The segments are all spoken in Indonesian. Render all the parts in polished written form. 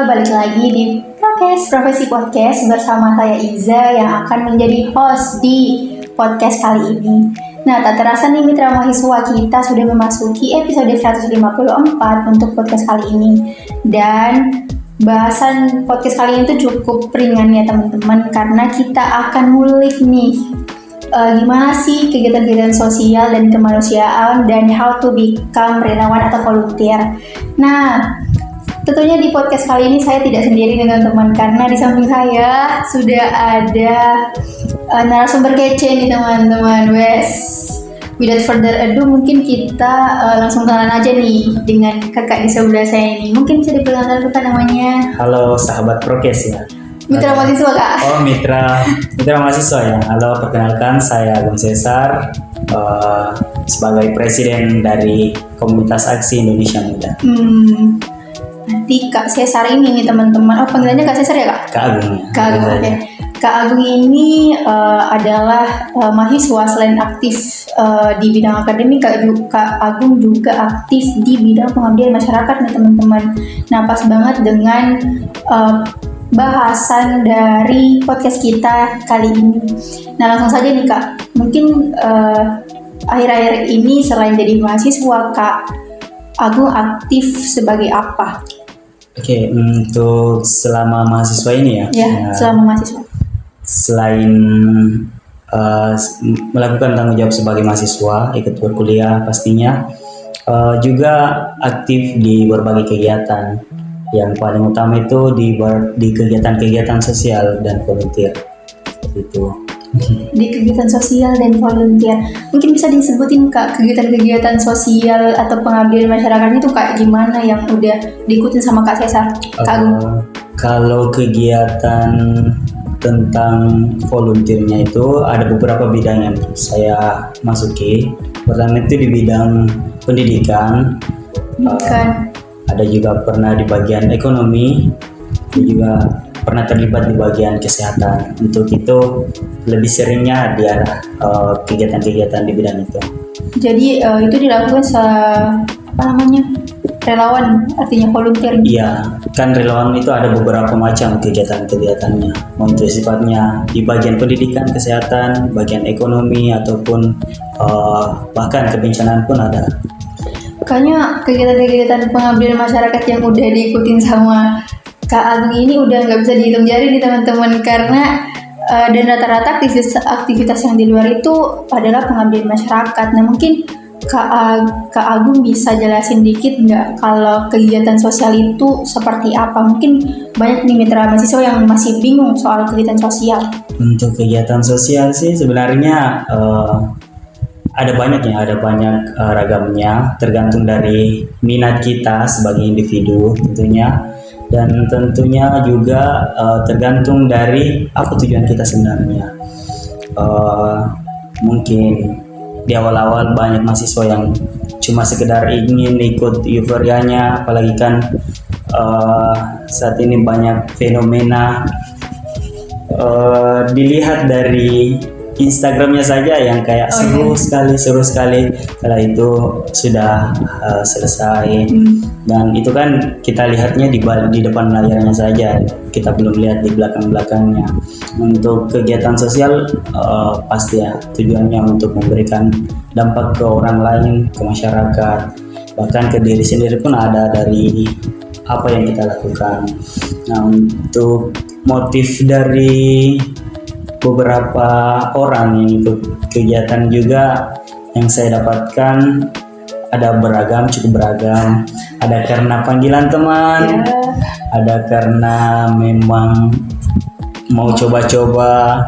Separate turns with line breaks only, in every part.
balik lagi di Profesi Podcast bersama saya Iza yang akan menjadi host di podcast kali ini. Nah, tak terasa nih mitra mahasiswa kita sudah memasuki episode 154 untuk podcast kali ini. Dan bahasan podcast kali ini tuh cukup ringan ya teman-teman, karena kita akan ngulik nih gimana sih kegiatan-kegiatan sosial dan kemanusiaan dan how to become relawan atau volunteer. Nah, tentunya di podcast kali ini saya tidak sendiri nih teman-teman, karena di samping saya sudah ada narasumber kece nih teman-teman. Without further ado, mungkin kita langsung kenalan aja nih dengan kakak di sebelah saya ini. Mungkin bisa diperkenalkan kakak namanya.
Halo sahabat Prokes ya.
Mitra mahasiswa kak.
Oh mitra mahasiswa ya. Halo, perkenalkan saya Agung Cesar sebagai presiden dari Komunitas Aksi Indonesia Muda.
Nanti Kak Cesar ini nih teman-teman. Oh, panggilannya Kak Cesar ya Kak?
Kak Agung.
Kak Agung, oke. Kak Agung ini adalah mahasiswa. Selain aktif di bidang akademik, Kak Agung juga aktif di bidang pengabdian masyarakat nih teman-teman. Nah, pas banget dengan bahasan dari podcast kita kali ini. Nah, langsung saja nih Kak. Mungkin akhir-akhir ini selain jadi mahasiswa, Kak Agung aktif sebagai apa?
Oke, untuk selama mahasiswa ini ya.
Selama mahasiswa.
Selain melakukan tanggung jawab sebagai mahasiswa, ikut berkuliah pastinya, juga aktif di berbagai kegiatan. Yang paling utama itu di kegiatan-kegiatan sosial dan volunteer. Seperti itu.
Di kegiatan sosial dan volunteer, mungkin bisa disebutin Kak kegiatan-kegiatan sosial atau pengabdian masyarakat itu Kak gimana yang udah diikutin sama Kak Cesar?
Kalau kegiatan tentang volunteernya itu ada beberapa bidang yang saya masuki. Pertama itu di bidang pendidikan. Ada juga pernah di bagian ekonomi, juga pernah terlibat di bagian kesehatan. Untuk itu lebih seringnya di arah kegiatan-kegiatan di bidang itu. Jadi
itu dilakukan relawan, artinya volunteer.
Iya, kan relawan itu ada beberapa macam kegiatan-kegiatannya. Untuk sifatnya di bagian pendidikan, kesehatan, bagian ekonomi, ataupun bahkan kebencanaan pun ada.
Kayaknya kegiatan-kegiatan pengabdian masyarakat yang udah diikutin sama Kak Agung ini udah nggak bisa dihitung jari nih teman-teman, karena dan rata-rata aktivitas yang di luar itu adalah pengabdian masyarakat. Nah, mungkin Kak Agung bisa jelasin dikit nggak kalau kegiatan sosial itu seperti apa? Mungkin banyak nih mitra mahasiswa yang masih bingung soal kegiatan sosial.
Untuk kegiatan sosial sih sebenarnya ada banyak ragamnya, tergantung dari minat kita sebagai individu tentunya. Dan tentunya juga tergantung dari apa tujuan kita sebenarnya. Mungkin di awal-awal banyak mahasiswa yang cuma sekedar ingin ikut euforianya, apalagi kan saat ini banyak fenomena dilihat dari Instagramnya saja yang kayak seru sekali. Setelah itu sudah selesai. Dan itu kan kita lihatnya di depan layarnya saja, kita belum lihat di belakangnya. Untuk kegiatan sosial pasti ya tujuannya untuk memberikan dampak ke orang lain, ke masyarakat, bahkan ke diri sendiri pun ada dari apa yang kita lakukan. Nah, untuk motif dari beberapa orang yang ikut kegiatan juga yang saya dapatkan cukup beragam. Ada karena panggilan teman, ada karena memang mau coba-coba,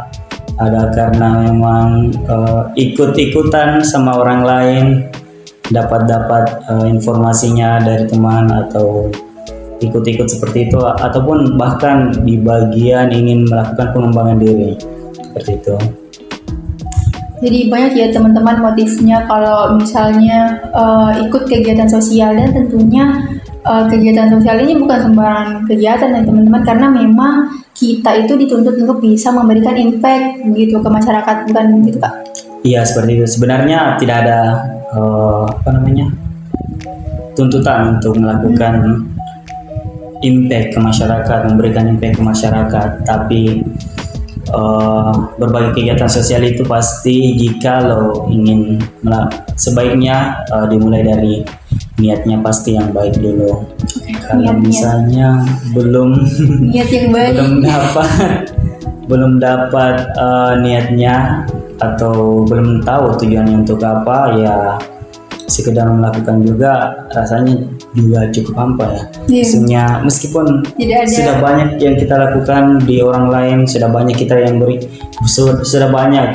ada karena memang ikut-ikutan sama orang lain, dapat informasinya dari teman atau ikut-ikut seperti itu, ataupun bahkan di bagian ingin melakukan pengembangan diri. Seperti itu.
Jadi banyak ya teman-teman motifnya kalau misalnya ikut kegiatan sosial, dan tentunya kegiatan sosial ini bukan sembarang kegiatan ya teman-teman, karena memang kita itu dituntut untuk bisa memberikan impact begitu ke masyarakat, bukan begitu Kak?
Iya, seperti itu. Sebenarnya tidak ada tuntutan untuk melakukan impact ke masyarakat, memberikan impact ke masyarakat. Tapi berbagai kegiatan sosial itu pasti jika lo ingin sebaiknya dimulai dari niatnya pasti yang baik dulu. Kalau misalnya belum
niat yang baik
belum dapat niatnya atau belum tahu tujuannya untuk apa, ya sekedar melakukan juga rasanya juga cukup hampa ya. Maksudnya meskipun sudah banyak yang kita lakukan di orang lain, sudah banyak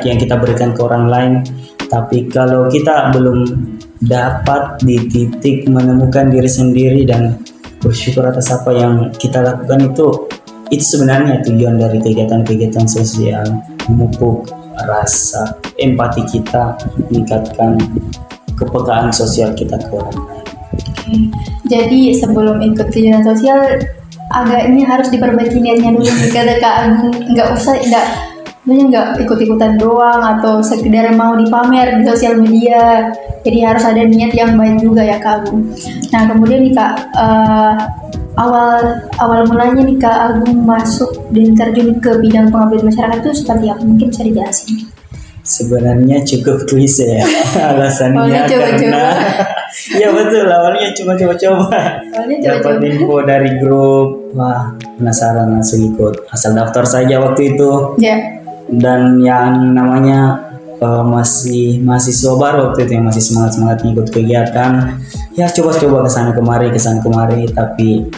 yang kita berikan ke orang lain, tapi kalau kita belum dapat di titik menemukan diri sendiri dan bersyukur atas apa yang kita lakukan, itu sebenarnya tujuan dari kegiatan-kegiatan sosial, memupuk rasa empati kita, meningkatkan kepekaan sosial kita ke orang lain.
Jadi sebelum ikut kegiatan sosial agaknya harus diperbaiki niatnya dulu. Kata Kak Agung, nggak ikut-ikutan doang atau sekedar mau dipamer di sosial media. Jadi harus ada niat yang baik juga ya Kak Agung. Nah kemudian nih Kak, awal mulanya nih Kak Agung masuk dan terjun ke bidang pengabdian masyarakat itu seperti apa? Mungkin bisa dijelasin.
Sebenarnya cukup klise ya alasannya
coba-coba.
Ya betul, awalnya coba-coba dapat info dari grup, wah penasaran langsung ikut, asal daftar saja waktu itu
ya.
Dan yang namanya masih mahasiswa baru waktu itu, yang masih semangat ikut kegiatan, ya coba-coba kesana kemari, tapi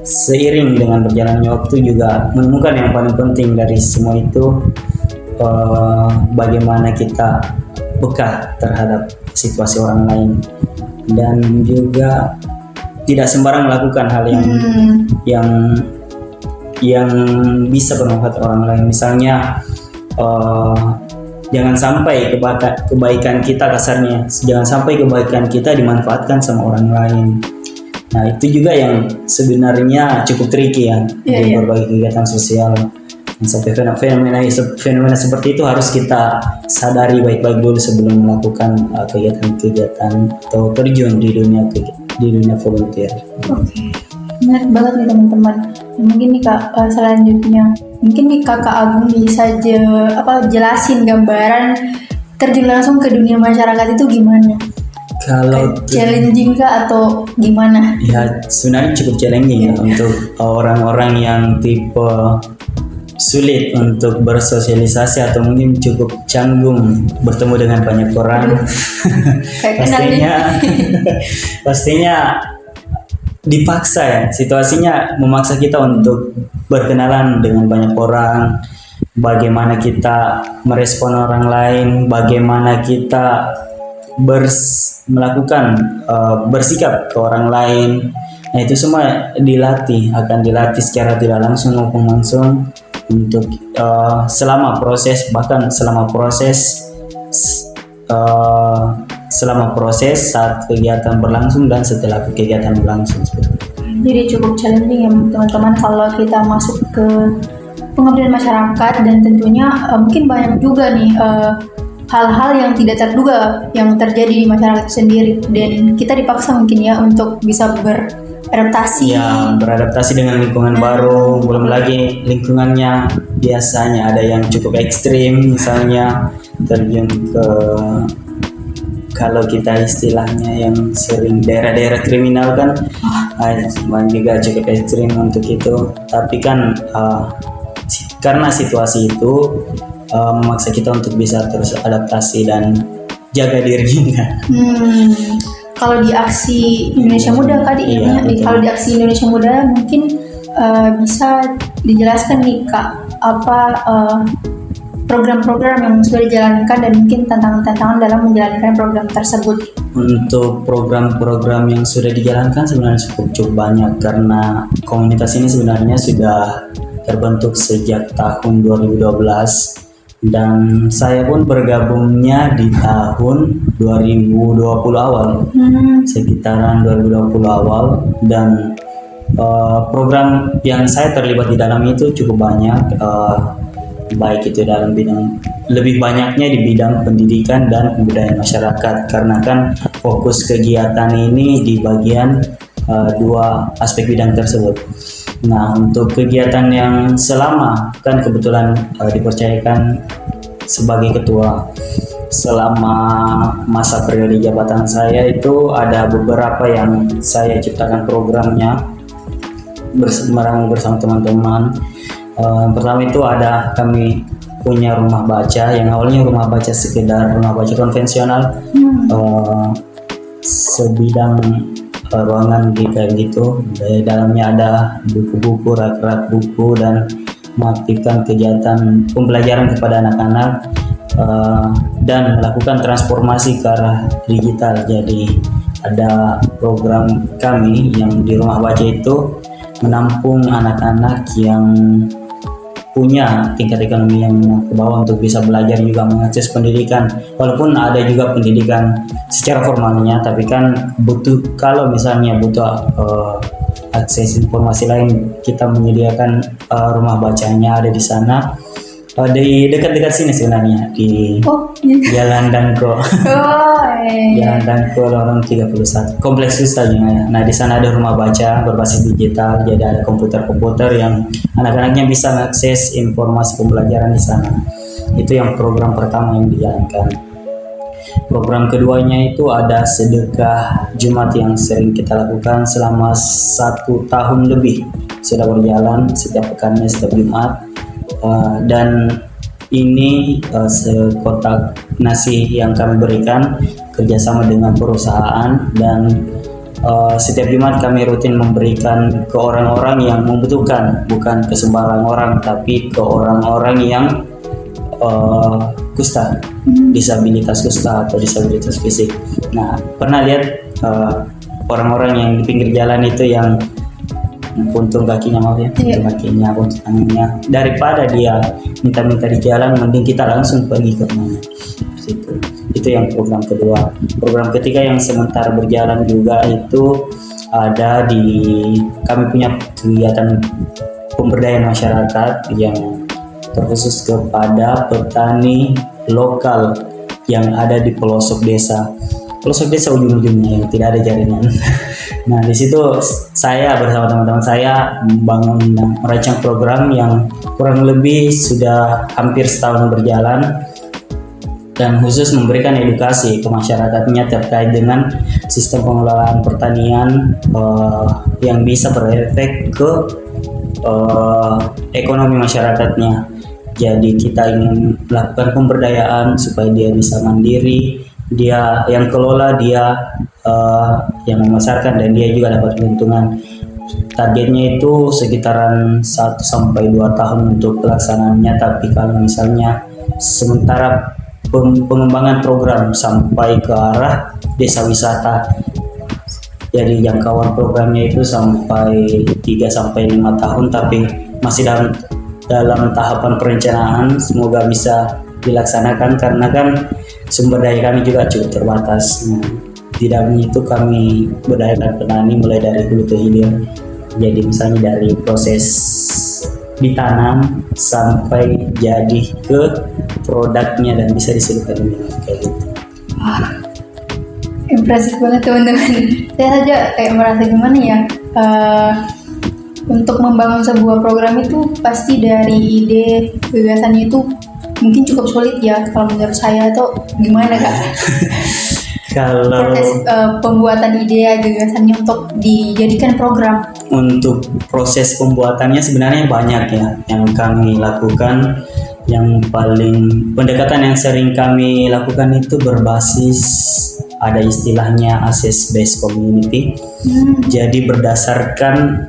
seiring dengan berjalannya waktu juga menemukan yang paling penting dari semua itu, bagaimana kita peka terhadap situasi orang lain dan juga tidak sembarang melakukan hal yang bisa bermanfaat orang lain. Misalnya jangan sampai kebaikan kita, kasarnya jangan sampai kebaikan kita dimanfaatkan sama orang lain. Nah itu juga yang sebenarnya cukup tricky ya di berbagai kegiatan sosial. Sampai fenomena seperti itu harus kita sadari baik-baik dulu sebelum melakukan kegiatan-kegiatan atau terjun di dunia volunteer.
Oke, menarik banget nih teman-teman. Mungkin nih Kak, selanjutnya mungkin nih Kakak Agung bisa jelasin gambaran terjun langsung ke dunia masyarakat itu gimana?
Kalau
challenging kah atau gimana?
Ya sebenarnya cukup challenging ya untuk orang-orang yang tipe sulit untuk bersosialisasi atau mungkin cukup canggung bertemu dengan banyak orang. pastinya dipaksa ya, situasinya memaksa kita untuk berkenalan dengan banyak orang, bagaimana kita merespon orang lain, bagaimana kita bersikap ke orang lain. Nah itu semua akan dilatih secara tidak langsung maupun langsung untuk selama proses saat kegiatan berlangsung dan setelah kegiatan berlangsung.
Jadi cukup challenging ya teman-teman kalau kita masuk ke pengabdian masyarakat, dan tentunya mungkin banyak juga nih hal-hal yang tidak terduga yang terjadi di masyarakat sendiri, dan kita dipaksa mungkin ya untuk bisa beradaptasi dengan lingkungan baru. Belum lagi lingkungannya biasanya ada yang cukup ekstrim, misalnya terjun ke, kalau kita istilahnya yang sering daerah-daerah kriminal kan, juga cukup ekstrim untuk itu. Tapi kan karena situasi itu memaksa kita untuk bisa terus adaptasi dan jaga dirinya. Kalau di aksi Indonesia Muda kalau di aksi Indonesia Muda mungkin bisa dijelaskan nih Kak, apa program-program yang sudah dijalankan dan mungkin tantangan-tantangan dalam menjalankan program tersebut. Untuk program-program yang sudah dijalankan sebenarnya cukup banyak, karena komunitas ini sebenarnya sudah terbentuk sejak tahun 2012. Dan saya pun bergabungnya di tahun 2020 awal, sekitaran 2020 awal, dan program yang saya terlibat di dalam itu cukup banyak, baik itu dalam bidang, lebih banyaknya di bidang pendidikan dan kebudayaan masyarakat, karena kan fokus kegiatan ini di bagian
dua aspek bidang tersebut. Nah, untuk kegiatan yang selama kan kebetulan dipercayakan sebagai ketua selama masa periode jabatan saya itu ada beberapa yang saya ciptakan programnya bersama teman-teman. Pertama itu ada kami punya rumah baca yang awalnya rumah baca sekedar rumah baca konvensional, sebidang ruangan kayak gitu. Di dalamnya ada buku-buku, rak-rak buku dan mengaktifkan kegiatan pembelajaran kepada anak-anak dan melakukan transformasi ke arah digital. Jadi ada program kami yang di rumah baca itu menampung anak-anak yang punya tingkat ekonomi yang ke bawah untuk bisa belajar juga mengakses pendidikan, walaupun ada juga pendidikan secara formalnya, tapi kan butuh, kalau misalnya butuh akses informasi lain, kita menyediakan rumah bacanya ada di sana, di dekat-dekat sini sebenarnya di Jalan Danko. Jalan Danko Lorong 31 Kompleks Swasta juga. Nah, di sana ada rumah baca berbasis digital, jadi ada komputer-komputer yang anak-anaknya bisa mengakses informasi pembelajaran di sana. Itu yang program pertama yang dijalankan. Program keduanya itu ada sedekah Jumat yang sering kita lakukan selama 1 tahun lebih sudah berjalan setiap pekannya setiap Jumat. Dan ini sekotak nasi yang kami berikan kerjasama dengan perusahaan, dan setiap Jumat kami rutin memberikan ke orang-orang yang membutuhkan, bukan ke sembarang orang tapi ke orang-orang yang kusta, disabilitas kusta atau disabilitas fisik. Nah, pernah lihat orang-orang yang di pinggir jalan itu yang puntung kakinya, puntung kakinya, puntung tangannya, daripada dia minta-minta di jalan, mending kita langsung pergi ke mana. Itu yang program kedua. Program ketiga yang sementara berjalan juga itu ada kami punya kegiatan pemberdayaan masyarakat yang terkhusus kepada petani lokal yang ada di pelosok desa ujung-ujungnya yang tidak ada jaringan. Nah, di situ saya bersama teman-teman saya membangun dan merancang program yang kurang lebih sudah hampir setahun berjalan, dan khusus memberikan edukasi ke masyarakatnya terkait dengan sistem pengelolaan pertanian yang bisa berefek ke ekonomi masyarakatnya. Jadi kita ingin melakukan pemberdayaan supaya dia bisa mandiri, dia yang kelola, dia yang memasarkan, dan dia juga dapat keuntungan. Targetnya itu sekitaran 1-2 tahun untuk pelaksanaannya, tapi kalau misalnya sementara pengembangan program sampai ke arah desa wisata, jadi jangkauan programnya itu sampai 3-5 tahun, tapi masih dalam tahapan perencanaan. Semoga bisa dilaksanakan karena kan sumber daya kami juga cukup terbatas. Di dalamnya itu kami berdayakan petani mulai dari hulu ke hilir. Jadi misalnya dari proses ditanam sampai jadi ke produknya dan bisa diseluruhkan dengan kayak gitu.
Wah, impresif banget teman-teman. Saya saja kayak merasa gimana ya, untuk membangun sebuah program itu pasti dari ide gagasannya itu mungkin cukup sulit ya kalau menurut saya, atau gimana Kak?
Kalau
proses pembuatan ide gagasannya untuk dijadikan program.
Untuk proses pembuatannya sebenarnya banyak ya yang kami lakukan. Yang paling pendekatan yang sering kami lakukan itu berbasis, ada istilahnya access based community. Jadi berdasarkan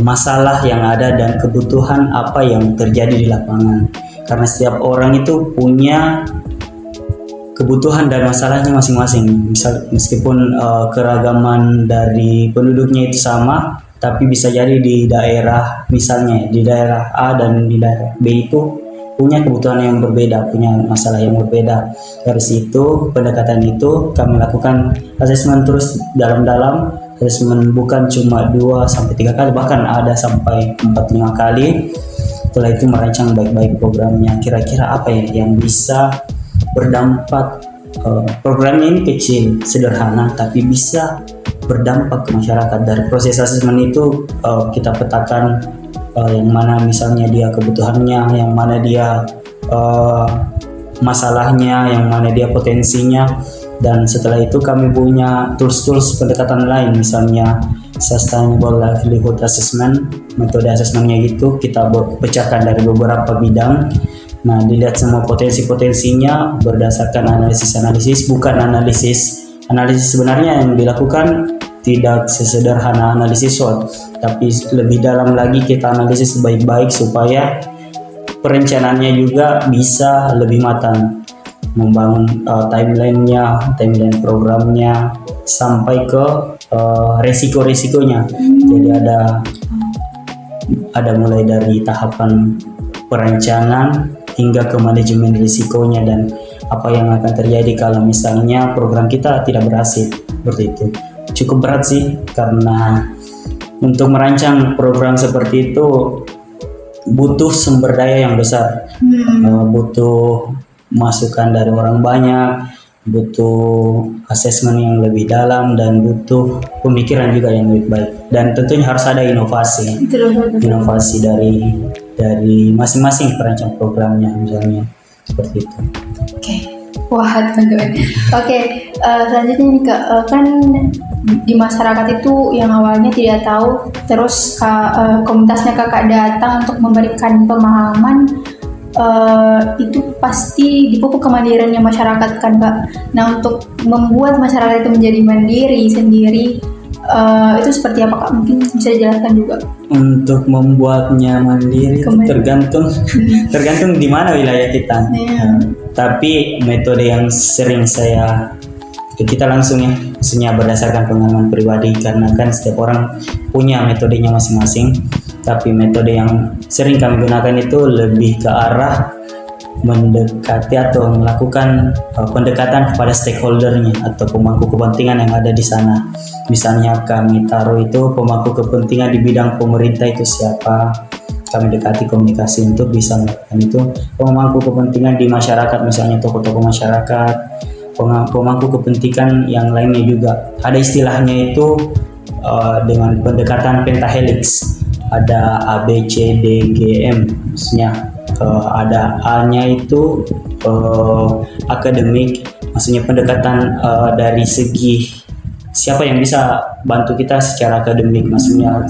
masalah yang ada dan kebutuhan apa yang terjadi di lapangan. Karena setiap orang itu punya kebutuhan dan masalahnya masing-masing. Meskipun keragaman dari penduduknya itu sama, tapi bisa jadi di daerah, misalnya di daerah A dan di daerah B itu punya kebutuhan yang berbeda, punya masalah yang berbeda. Dari situ, pendekatan itu kami lakukan asesmen terus dalam-dalam, asesmen bukan cuma 2-3 kali, bahkan ada sampai 4-5 kali. Setelah itu merancang baik-baik programnya, kira-kira apa ya yang bisa berdampak. Programnya ini kecil, sederhana, tapi bisa berdampak ke masyarakat. Dari proses asesmen itu kita petakan yang mana misalnya dia kebutuhannya, yang mana dia masalahnya, yang mana dia potensinya. Dan setelah itu kami punya tools-tools pendekatan lain, misalnya Sustainable Livelihood Assessment. Metode asesmennya itu kita pecahkan dari beberapa bidang. Nah, dilihat semua potensi-potensinya berdasarkan analisis-analisis, bukan analisis sebenarnya yang dilakukan tidak sesederhana analisis SWOT, tapi lebih dalam lagi kita analisis baik-baik supaya perencanaannya juga bisa lebih matang, membangun timeline programnya sampai ke resiko-resikonya. Jadi ada mulai dari tahapan perencanaan hingga ke manajemen risikonya dan apa yang akan terjadi kalau misalnya program kita tidak berhasil. Seperti itu. Cukup berat sih, karena untuk merancang program seperti itu butuh sumber daya yang besar, butuh masukan dari orang banyak, butuh asesmen yang lebih dalam, dan butuh pemikiran juga yang lebih baik. Dan tentunya harus ada inovasi, inovasi dari masing-masing perancang programnya, misalnya seperti itu.
Oke, wah teman-teman. Oke, selanjutnya nih Kak, kan di masyarakat itu yang awalnya tidak tahu, terus komunitasnya Kakak datang untuk memberikan pemahaman, itu pasti dipupuk kemandiriannya masyarakat kan Kak. Nah, untuk membuat masyarakat itu menjadi mandiri sendiri, itu seperti apa Kak? Mungkin bisa dijelaskan juga.
Untuk membuatnya mandiri tergantung di mana wilayah kita. Tapi metode yang sering kita langsung ya, maksudnya berdasarkan pengalaman pribadi, karena kan setiap orang punya metodenya masing-masing. Tapi metode yang sering kami gunakan itu lebih ke arah mendekati atau melakukan pendekatan kepada stakeholdernya atau pemangku kepentingan yang ada di sana. Misalnya kami taruh itu pemangku kepentingan di bidang pemerintah itu siapa, kami dekati komunikasi untuk bisa melakukan itu. Pemangku kepentingan di masyarakat, misalnya tokoh-tokoh masyarakat, pemangku kepentingan yang lainnya juga. Ada istilahnya itu dengan pendekatan pentahelix. Ada A, B, C, D, G, M. Maksudnya ada A-nya itu akademik, maksudnya pendekatan dari segi siapa yang bisa bantu kita secara akademik, maksudnya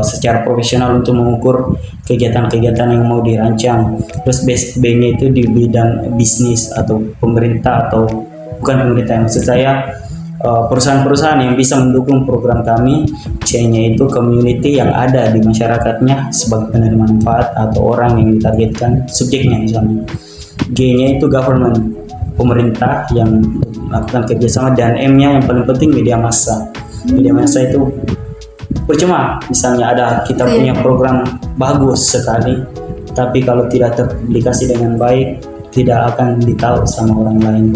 secara profesional untuk mengukur kegiatan-kegiatan yang mau dirancang. Terus B-nya itu di bidang bisnis atau pemerintah, atau bukan pemerintah, maksud saya perusahaan-perusahaan yang bisa mendukung program kami. C-nya itu community yang ada di masyarakatnya sebagai penerima manfaat atau orang yang ditargetkan subjeknya misalnya. G-nya itu government, pemerintah yang melakukan kerjasama, dan M-nya yang paling penting media massa. Media massa itu percuma misalnya kita punya program bagus sekali, tapi kalau tidak terpublikasi dengan baik tidak akan ditahu sama orang lain.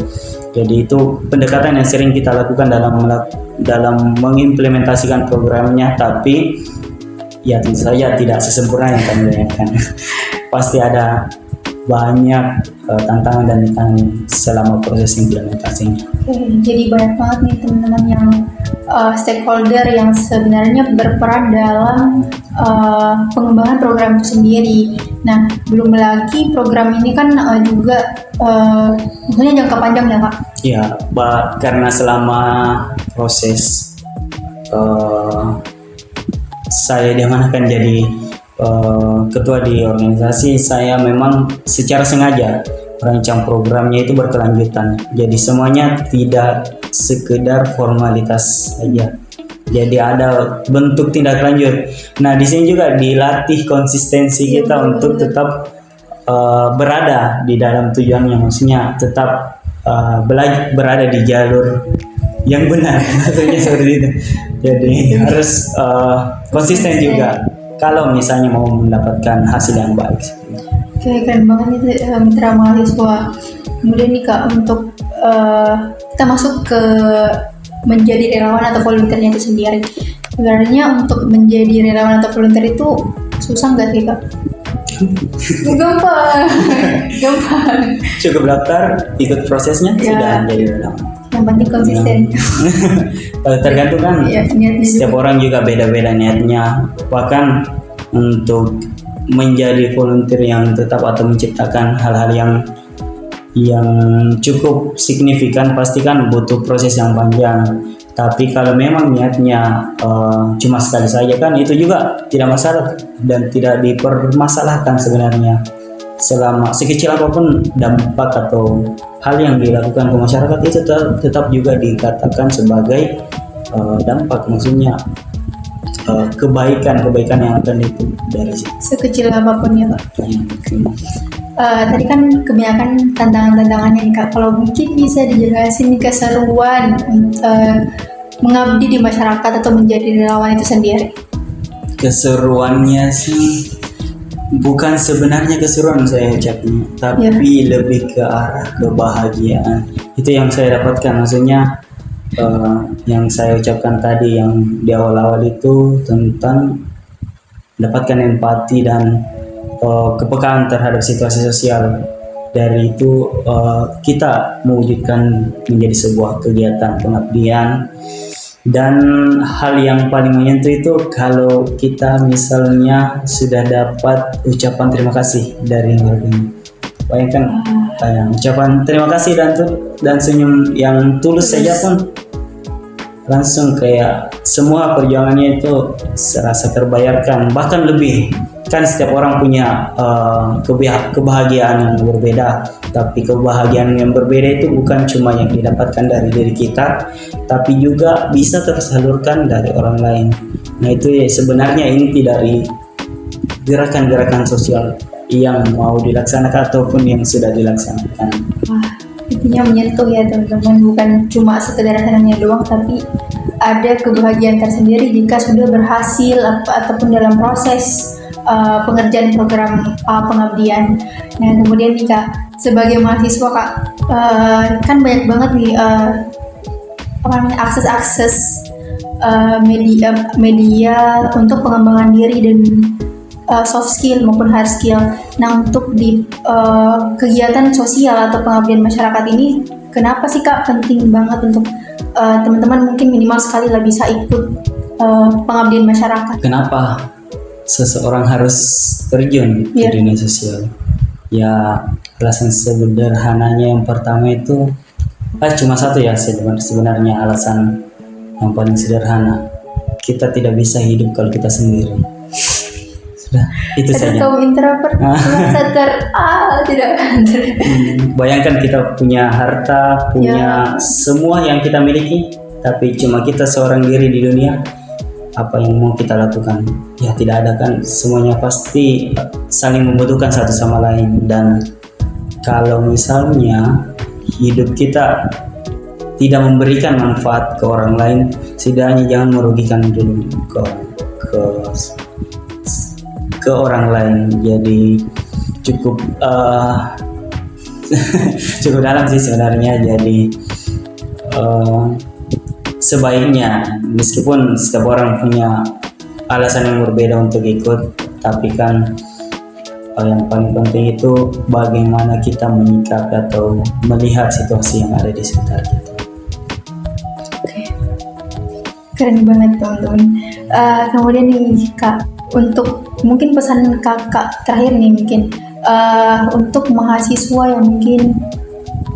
Jadi itu pendekatan yang sering kita lakukan dalam mengimplementasikan programnya, tapi ya tentu saja tidak sesempurna yang kami bayangkan. Pasti ada banyak tantangan dan tantangan selama proses implementasinya.
Jadi banyak banget nih teman-teman yang stakeholder yang sebenarnya berperan dalam pengembangan program itu sendiri. Nah, belum lagi program ini kan juga maksudnya jangka panjang ya Kak?
Ya, karena selama proses saya diamanahkan jadi ketua di organisasi, saya memang secara sengaja merancang programnya itu berkelanjutan. Jadi semuanya tidak sekedar formalitas saja. Jadi ada bentuk tindak lanjut. Nah, di sini juga dilatih konsistensi kita untuk tetap berada di dalam tujuannya, maksudnya tetap berada di jalur yang benar, maksudnya seperti itu. Jadi harus konsisten juga kalau misalnya mau mendapatkan hasil yang baik.
Oke, keren banget nih mitra mahasiswa. Kemudian nih Kak, untuk kita masuk ke menjadi relawan atau volunteernya itu sendiri. Sebenarnya untuk menjadi relawan atau volunteer itu susah nggak sih Kak? Gampang.
Cukup daftar, ikut prosesnya, sudah menjadi relawan.
Yang yang penting konsisten.
Tergantung kan,
Ya, niatnya
setiap
juga.
orang juga beda-beda niatnya. Bahkan untuk menjadi volunteer yang tetap atau menciptakan hal-hal yang cukup signifikan pasti kan butuh proses yang panjang. Tapi kalau memang niatnya cuma sekali saja kan itu juga tidak masalah dan tidak dipermasalahkan sebenarnya. Selama sekecil apapun dampak atau hal yang dilakukan ke masyarakat itu tetap juga dikatakan sebagai dampak, maksudnya kebaikan yang akan itu dari situ.
Sekecil apapun ya Kak. Tadi kan kebanyakan tantangannya nih Kak. Kalau mungkin bisa dijelasin nih keseruan mengabdi di masyarakat atau menjadi relawan itu sendiri.
Keseruannya sih bukan sebenarnya keseruan saya ucapnya, tapi lebih ke arah kebahagiaan. Itu yang saya dapatkan, maksudnya yang saya ucapkan tadi yang di awal-awal itu tentang mendapatkan empati dan kepekaan terhadap situasi sosial. Dari itu kita mewujudkan menjadi sebuah kegiatan pengabdian. Dan hal yang paling menyentuh itu kalau kita misalnya sudah dapat ucapan terima kasih dari warganya. Bayangkan ucapan terima kasih dan senyum yang tulus saja pun langsung kayak semua perjuangannya itu serasa terbayarkan, bahkan lebih. Kan setiap orang punya kebahagiaan yang berbeda, tapi kebahagiaan yang berbeda itu bukan cuma yang didapatkan dari diri kita, tapi juga bisa tersalurkan dari orang lain. Nah itu ya sebenarnya inti dari gerakan-gerakan sosial yang mau dilaksanakan ataupun yang sudah dilaksanakan.
Wah, intinya menyentuh ya teman-teman, bukan cuma sekedar senangnya doang, tapi ada kebahagiaan tersendiri jika sudah berhasil ataupun dalam proses pengerjaan program pengabdian. Nah kemudian nih Kak, sebagai mahasiswa Kak, kan banyak banget nih akses media untuk pengembangan diri dan soft skill maupun hard skill. Nah untuk di kegiatan sosial atau pengabdian masyarakat ini, kenapa sih Kak penting banget untuk teman-teman mungkin minimal sekali lah bisa ikut pengabdian masyarakat?
Kenapa seseorang harus terjun ke dunia sosial? Ya alasan sederhananya yang pertama itu cuma satu ya sebenarnya alasan yang paling sederhana. Kita tidak bisa hidup kalau kita sendiri. Sudah, itu saja.
Kaum introvert tidak.
Bayangkan kita punya harta, punya semua yang kita miliki, tapi cuma kita seorang diri di dunia. Apa yang mau kita lakukan? Ya tidak ada kan, semuanya pasti saling membutuhkan satu sama lain. Dan kalau misalnya hidup kita tidak memberikan manfaat ke orang lain, setidaknya jangan merugikan dulu ke orang lain. Jadi cukup cukup dalam sih sebenarnya. Jadi sebaiknya, meskipun setiap orang punya alasan yang berbeda untuk ikut, tapi kan yang paling penting itu bagaimana kita menyikapi atau melihat situasi yang ada di sekitar kita.
Oke. Keren banget teman-teman. Kemudian nih Kak, untuk mungkin pesan Kakak terakhir nih mungkin untuk mahasiswa yang mungkin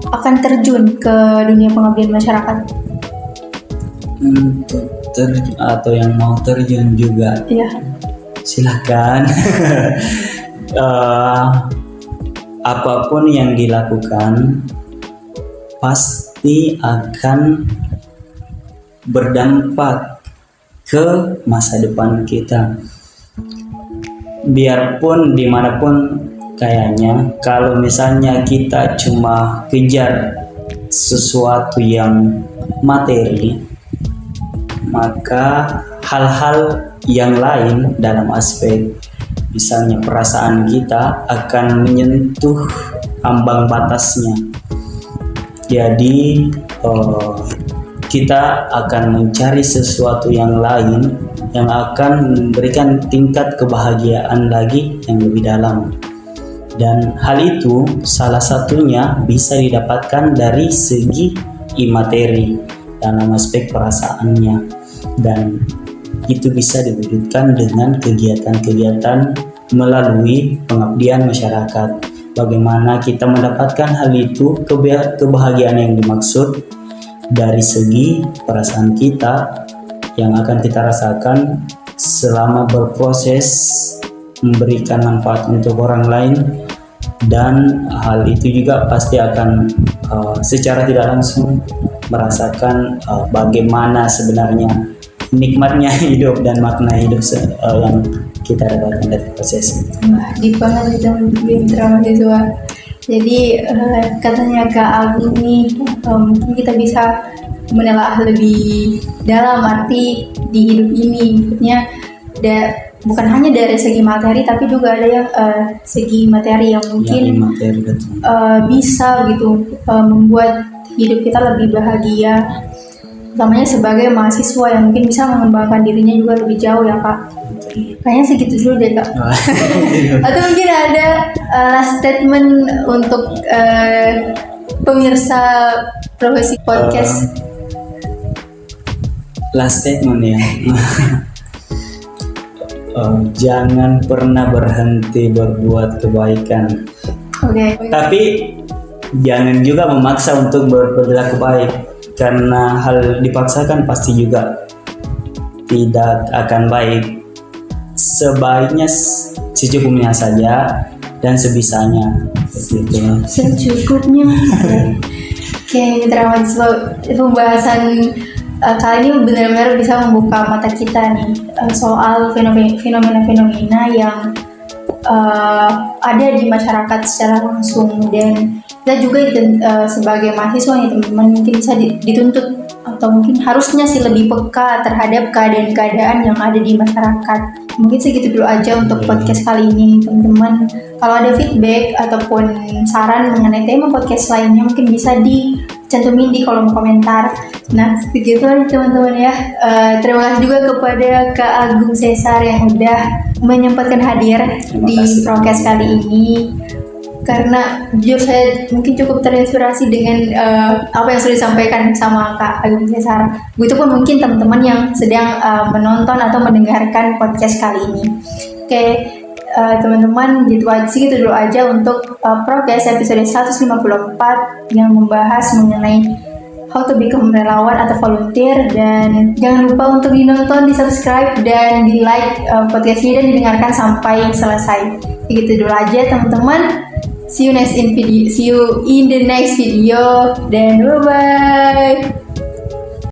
akan terjun ke dunia pengabdian masyarakat.
Atau yang mau terjun juga, silakan. Apapun yang dilakukan pasti akan berdampak ke masa depan kita. Biarpun dimanapun kayaknya, kalau misalnya kita cuma kejar sesuatu yang materi, maka hal-hal yang lain dalam aspek misalnya perasaan kita akan menyentuh ambang batasnya. Jadi kita akan mencari sesuatu yang lain yang akan memberikan tingkat kebahagiaan lagi yang lebih dalam. Dan hal itu salah satunya bisa didapatkan dari segi segi materi dalam aspek perasaannya, dan itu bisa diwujudkan dengan kegiatan-kegiatan melalui pengabdian masyarakat. Bagaimana kita mendapatkan hal itu, kebahagiaan yang dimaksud dari segi perasaan kita yang akan kita rasakan selama berproses memberikan manfaat untuk orang lain, dan hal itu juga pasti akan secara tidak langsung merasakan bagaimana sebenarnya nikmatnya hidup dan makna hidup yang kita dapatkan dari proses.
Wah, deep banget itu mitra mahasiswa. Jadi katanya Kak Agung nih, mungkin kita bisa menelaah lebih dalam arti di hidup ini. Maksudnya bukan hanya dari segi materi, tapi juga ada yang segi materi yang mungkin bisa gitu membuat hidup kita lebih bahagia. Utamanya sebagai mahasiswa yang mungkin bisa mengembangkan dirinya juga lebih jauh ya Kak. Kayaknya segitu dulu deh Kak. Atau mungkin ada last statement untuk pemirsa Profesi Podcast.
Last statement ya. Jangan pernah berhenti berbuat kebaikan.
Oke.
Tapi jangan juga memaksa untuk berperilaku baik, karena hal dipaksakan pasti juga tidak akan baik. Sebaiknya secukupnya saja dan sebisanya. Begitu.
Secukupnya. Oke, mitra mahasiswa, pembahasan kali ini benar-benar bisa membuka mata kita nih soal fenomena-fenomena yang ada di masyarakat secara langsung, dan kita juga sebagai mahasiswa nih teman-teman mungkin bisa dituntut atau mungkin harusnya sih lebih peka terhadap keadaan-keadaan yang ada di masyarakat. Mungkin segitu dulu aja untuk podcast kali ini teman-teman. Kalau ada feedback ataupun saran mengenai tema podcast lainnya mungkin bisa dicantumin di kolom komentar. Nah, begitu aja teman-teman ya. Terima kasih juga kepada Kak Agung Cesar yang udah menyempatkan hadir di podcast kali ini. Karena jujur saya mungkin cukup terinspirasi dengan apa yang sudah disampaikan sama Kak Agung Cesar. Begitupun mungkin teman-teman yang sedang menonton atau mendengarkan podcast kali ini. Oke, teman-teman, segitu dulu aja untuk podcast episode 154 yang membahas mengenai how to become relawan atau volunteer. Dan jangan lupa untuk dinonton, di-subscribe, dan di-like podcast ini dan didengarkan sampai selesai. Begitu dulu aja teman-teman. See you in the next video, dan bye bye.